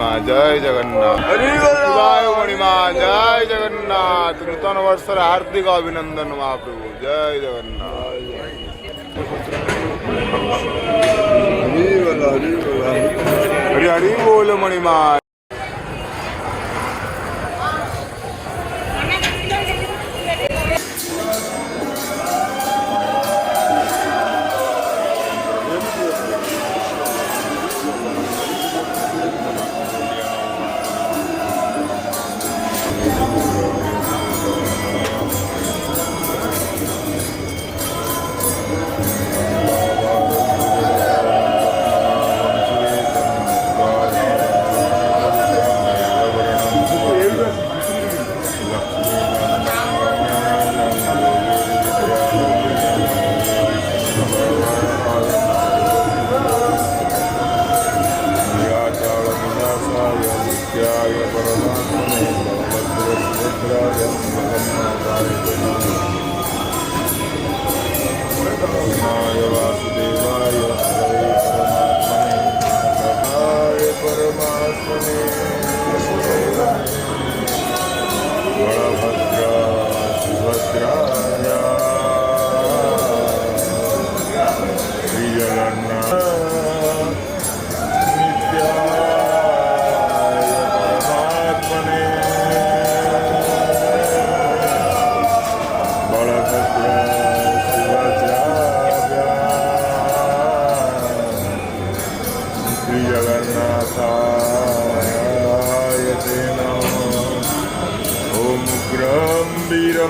मणिमा जय जगन्नाथ शिवाय मणिमा जय जगन्नाथ नूतन वर्ष हार्दिक अभिनंदन महाप्रभु जय जगन्नाथ हरि हरि बोल मणिमा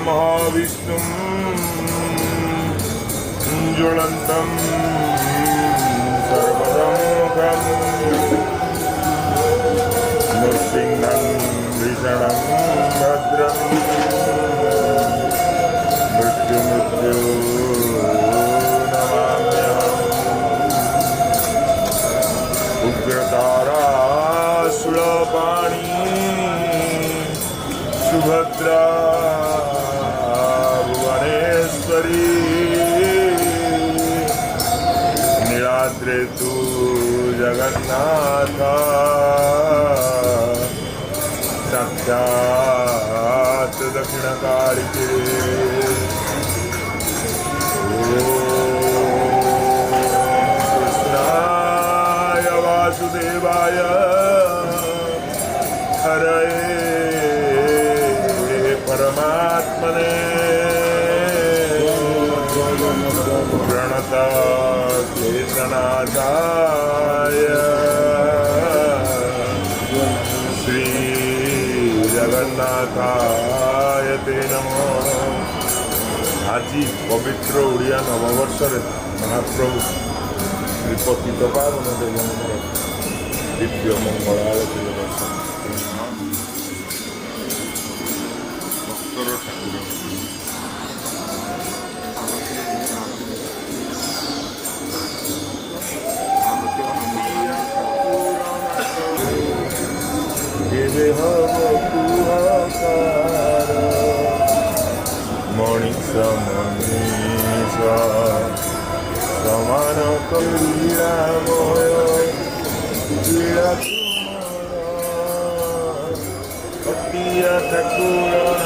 महाविष्णु ज्वलन्तं सर्वतोमुखं नृसिंहं भीषणं भद्रं मृत्युमृत्यु नमाम्यहम् उग्रतारासुरपाणि सुभद्रा नीलाद्रे तु जगन्नाथ साक्षात् दक्षिणकालिके कृष्णाय वासुदेवाय हरये परमात्मने प्रणता केशनाथाय श्री जगन्नाथाय ते नमो। आज पवित्र ओडिया नववर्ष महाप्रभु श्रीपतित पावन देवଙ୍କର दिव्य मंगल आरती दर्शन मणिष मनीष समान कलीरामय लीला तुमर अतिया ठाकुर